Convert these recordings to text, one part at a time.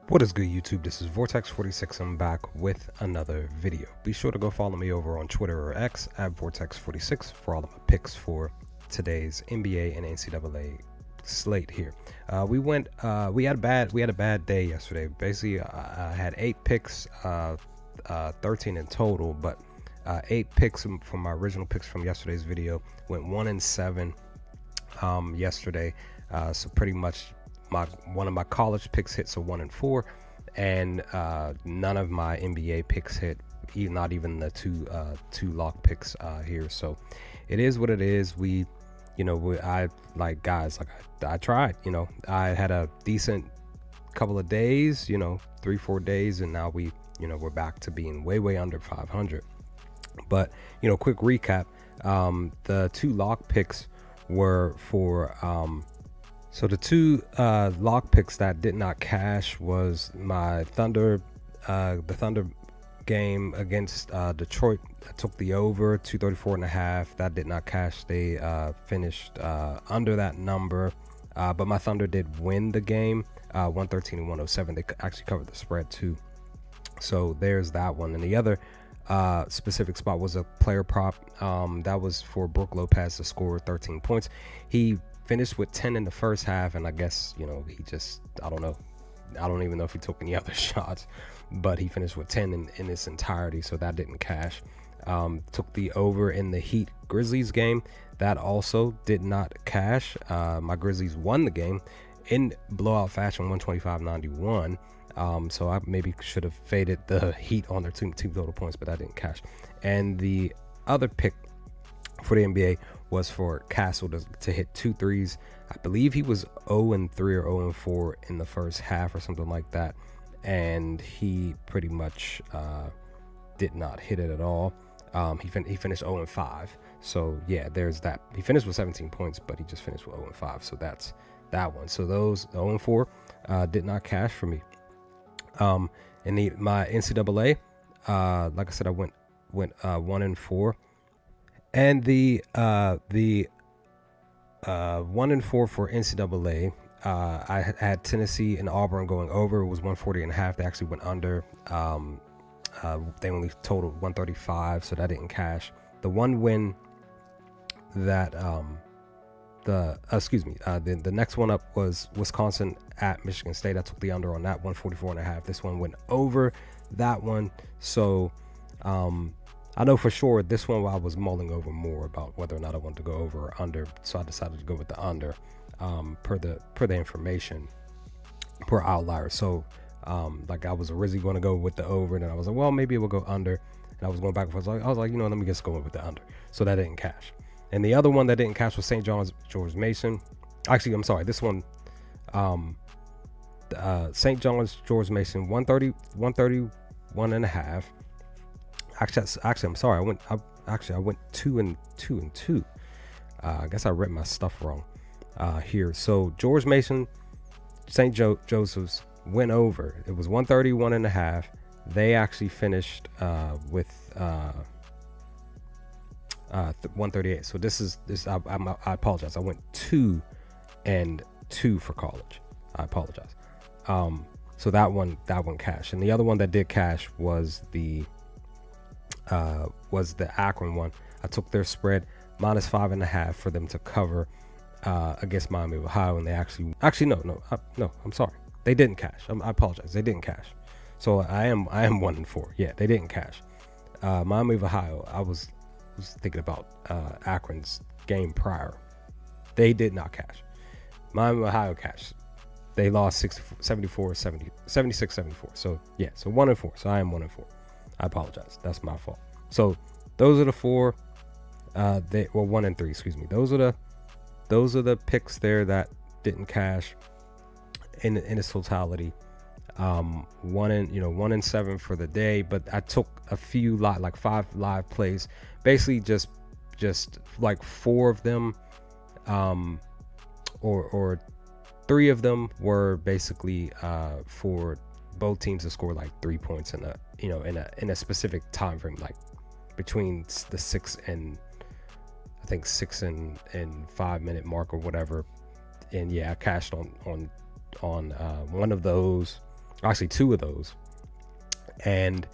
What is good, YouTube? This is Vortex46. I'm back with another video. Be sure to go follow me over on Twitter or X at Vortex46 for all of my picks for today's NBA and NCAA slate here. We had a bad day yesterday. Basically, I had 8 picks, 13 in total, but 8 picks from my original picks from yesterday's video went 1-7 yesterday. So pretty much one of my college picks hit, so 1-4, and none of my NBA picks hit, not even the two lock picks here. So it is what it is. I tried. I had a decent couple of days, 3-4 days, and now we're back to being way under 500. But quick recap. The two lock picks were for so the two lock picks that did not cash was my the Thunder game against Detroit. I took the over 234.5. That did not cash. They finished under that number, but my Thunder did win the game, 113 and 107. They actually covered the spread too. So there's that one. And the other specific spot was a player prop that was for Brook Lopez to score 13 points. He finished with 10 in the first half, and I guess he just, I don't even know if he took any other shots, but he finished with 10 in its entirety, so that didn't cash. Took the over in the Heat Grizzlies game. That also did not cash. My Grizzlies won the game in blowout fashion, 125-91. So I maybe should have faded the Heat on their two total points, but that didn't cash. And the other pick for the NBA was for Castle to hit 2 threes. I believe he was 0-3 or 0-4 in the first half or something like that, and he pretty much did not hit it at all. He finished 0-5. So yeah, there's that. He finished with 17 points, but he just finished with 0-5. So that's that one. So those 0-4 did not cash for me. In my NCAA, like I said, I went 1-4. And the 1-4 for NCAA, I had Tennessee and Auburn going over. It was 140.5. They actually went under. They only totaled 135, so that didn't cash. The one win that the next one up was Wisconsin at Michigan State. I took the under on that, 144.5. This one went over that one. So I know for sure this one I was mulling over more about whether or not I wanted to go over or under, so I decided to go with the under per the information per outlier. So like I was originally going to go with the over, and then I was like, well, maybe it will go under, and I was going back and forth. I was like, let me just go with the under. So that didn't cash. And the other one that didn't cash was St. John's George Mason. Actually, I'm sorry, this one St. John's George Mason 131.5. Actually, I'm sorry. I went 2-2. I guess I read my stuff wrong here. So George Mason, St. Joseph's went over. It was 131.5. They actually finished with 138. So this. I apologize. I went 2-2 for college. I apologize. So that one cashed, and the other one that did cash was the Akron one. I took their spread -5.5 for them to cover against Miami of Ohio, and they actually no, I'm sorry, they didn't cash. I apologize, they didn't cash. So I am 1-4. Yeah, they didn't cash. Miami of Ohio, I was thinking about Akron's game prior. They did not cash. Miami of Ohio cashed. They lost 76-74. So yeah, so 1-4. So I am 1-4. I apologize. That's my fault. So those are the four. 1-3. Excuse me. Those are the picks there that didn't cash in its totality. 1-7 for the day, but I took a few like 5 live plays. Basically, just like 4 of them, or 3 of them were basically for both teams to score like 3 points in a specific time frame, like between the 6 and 5 minute mark or whatever. And yeah, I cashed on one of those. Actually, 2 of those. And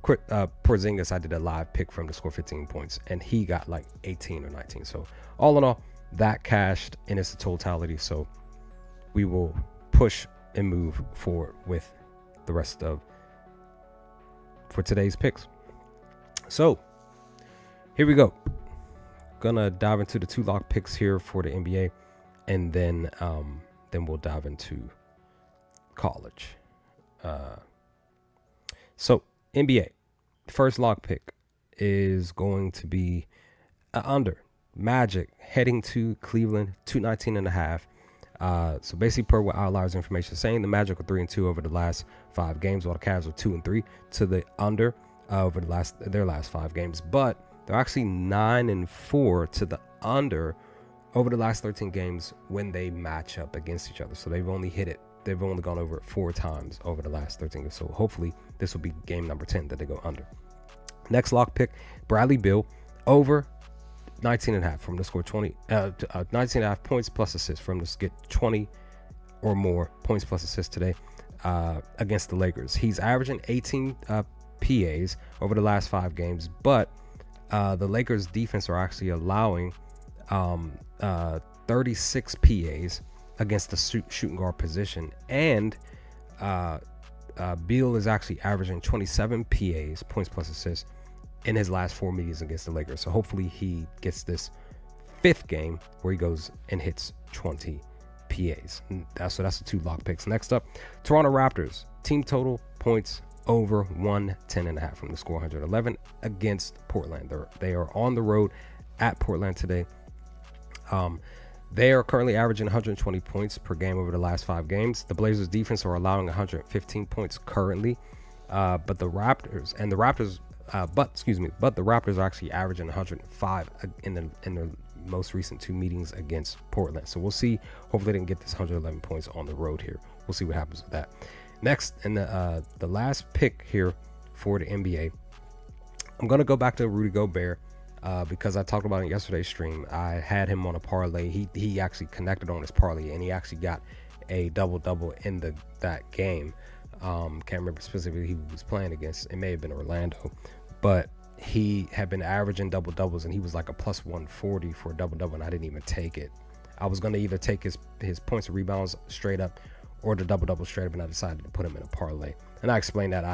Porzingis, I did a live pick from to score 15 points, and he got like 18 or 19. So all in all, that cashed in its totality. So we will push and move forward with the rest of for today's picks. So here we go. Gonna dive into the 2 lock picks here for the NBA, and then we'll dive into college. So NBA, first lock pick is going to be under Magic heading to Cleveland, 219.5. So basically, per what Outliers information is saying, the Magic are 3-2 over the last 5 games, while the Cavs are 2-3 to the under over their last 5 games. But they're actually 9-4 to the under over the last 13 games when they match up against each other. So they've only hit it. They've only gone over it 4 times over the last 13 games. So hopefully this will be game number 10 that they go under. Next lock pick, Bradley Beal over 19.5 from the score 19.5 points plus assists from to get 20 or more points plus assists today against the Lakers. He's averaging 18 PAs over the last 5 games, but the Lakers defense are actually allowing 36 PAs against the shooting guard position, and Beal is actually averaging 27 PAs, points plus assists, in his last 4 meetings against the Lakers. So hopefully he gets this 5th game where he goes and hits 20 PAs. So that's the 2 lock picks. Next up, Toronto Raptors team total points over 110.5 from the score 111 against Portland. They are on the road at Portland today. They are currently averaging 120 points per game over the last 5 games. The Blazers defense are allowing 115 points currently, but the Raptors are actually averaging 105 in their most recent 2 meetings against Portland. So we'll see. Hopefully they can get this 111 points on the road here. We'll see what happens with that. Next, and the last pick here for the NBA, I'm gonna go back to Rudy Gobert. Because I talked about it in yesterday's stream. I had him on a parlay. He actually connected on his parlay, and he actually got a double-double in that game. Can't remember specifically who he was playing against. It may have been Orlando, but he had been averaging double-doubles, and he was like a plus 140 for a double-double, and I didn't even take it. I was going to either take his points and rebounds straight up or the double-double straight up, and I decided to put him in a parlay. And I explained that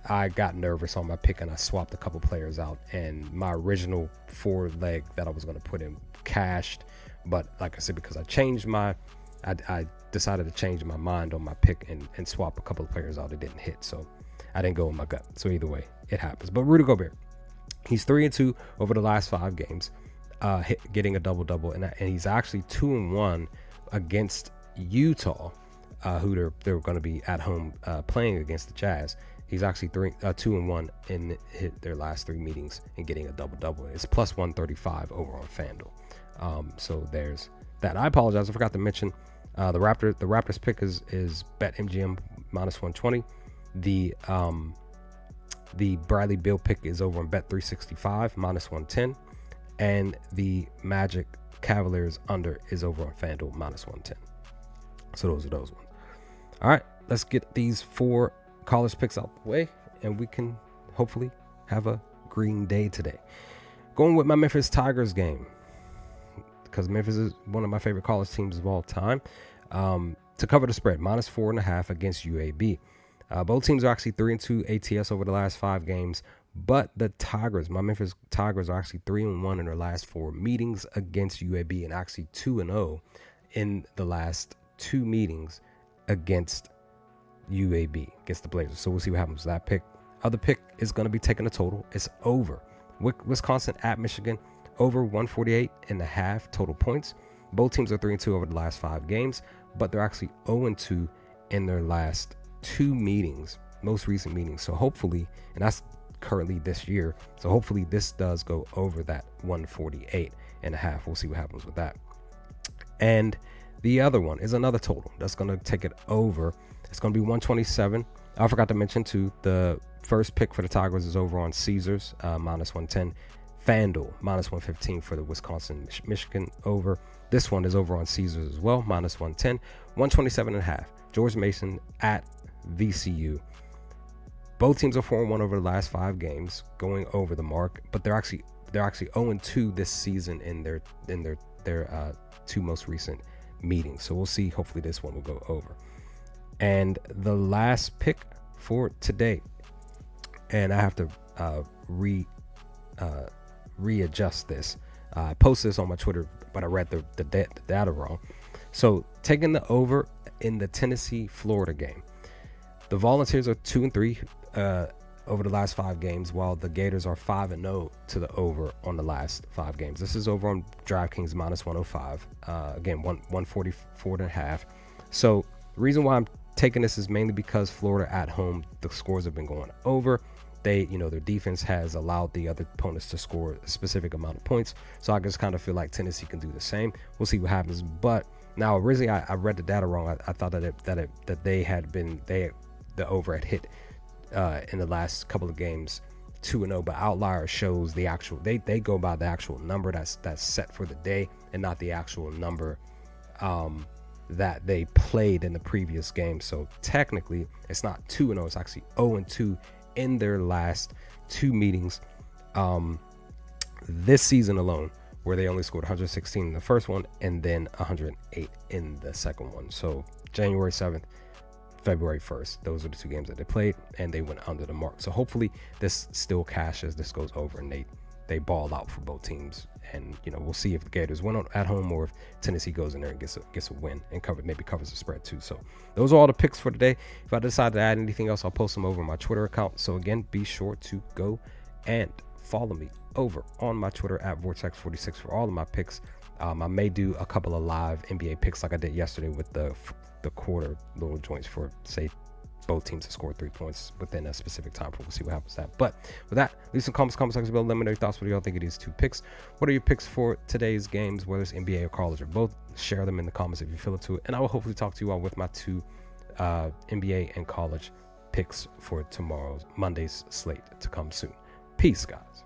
I got nervous on my pick and I swapped a couple players out, and my original 4 leg that I was going to put in cashed. But like I said, because I decided to change my mind on my pick and swap a couple of players out, it didn't hit. So I didn't go with my gut. So either way, it happens. But Rudy Gobert, he's 3-2 over the last 5 games, getting a double-double. And he's actually 2-1 against Utah, who they're going to be at home playing against the Jazz. He's actually 2-1 in their last 3 meetings and getting a double-double. It's plus 135 over on FanDuel. So there's that. I apologize. I forgot to mention the Raptors pick is BetMGM minus 120. The Bradley Beal pick is over on Bet365 minus 110. And the Magic Cavaliers under is over on FanDuel minus 110. So those are those ones. All right, let's get these 4 college picks out the way, and we can hopefully have a green day today. Going with my Memphis Tigers game, because Memphis is one of my favorite college teams of all time, to cover the spread, minus 4.5 against UAB. Both teams are actually 3-2 ATS over the last 5 games, but the Tigers, my Memphis Tigers, are actually 3-1 in their last 4 meetings against UAB, and actually 2-0 in the last 2 meetings against UAB, against the Blazers. So we'll see what happens with that pick. Other pick is going to be taking a total. It's over. Wisconsin at Michigan, over 148.5 total points. Both teams are 3-2 over the last 5 games, but they're actually 0-2 in their last 2 meetings, most recent meetings. So hopefully, and that's currently this year, so hopefully this does go over that 148.5. We'll see what happens with that. And the other one is another total that's going to take it over. It's going to be 127. I forgot to mention too, the first pick for the Tigers is over on Caesars, minus 110. FanDuel, minus 115 for the Wisconsin Michigan over. This one is over on Caesars as well, minus 110. 127.5. George Mason at VCU. Both teams are 4-1 over the last 5 games, going over the mark, but they're actually 0-2 this season in their 2 most recent meetings. So we'll see. Hopefully this one will go over. And the last pick for today, and I have to readjust this. I posted this on my Twitter, but I read the data wrong. So taking the over in the Tennessee-Florida game. The Volunteers are 2-3 over the last 5 games, while the Gators are 5-0 to the over on the last 5 games. This is over on DraftKings -105. Again, 144.5. So the reason why I'm taking this is mainly because Florida at home, the scores have been going over. Their defense has allowed the other opponents to score a specific amount of points. So I just kind of feel like Tennessee can do the same. We'll see what happens. But now originally I read the data wrong. I thought that the over had hit in the last couple of games 2-0, but Outlier shows the actual, they go by the actual number that's set for the day and not the actual number that they played in the previous game. So technically it's not 2-0, it's actually 0-2 in their last 2 meetings this season alone, where they only scored 116 in the first one and then 108 in the second one. So January 7th, February 1st, those are the 2 games that they played, and they went under the mark. So hopefully this still cashes, this goes over, and they ball out for both teams. And we'll see if the Gators win at home or if Tennessee goes in there and gets a win and maybe covers the spread too. So those are all the picks for today. If I decide to add anything else, I'll post them over my Twitter account. So again, be sure to go and follow me over on my Twitter at Vortex46 for all of my picks. I may do a couple of live NBA picks like I did yesterday with the quarter little joints for, say, both teams to score 3 points within a specific time frame. We'll see what happens to that. But with that, leave some comment section below. Let me know your thoughts. What do y'all think of these 2 picks? What are your picks for today's games, whether it's NBA or college or both? Share them in the comments if you feel it to it. And I will hopefully talk to you all with my 2 NBA and college picks for Monday's slate to come soon. Peace, guys.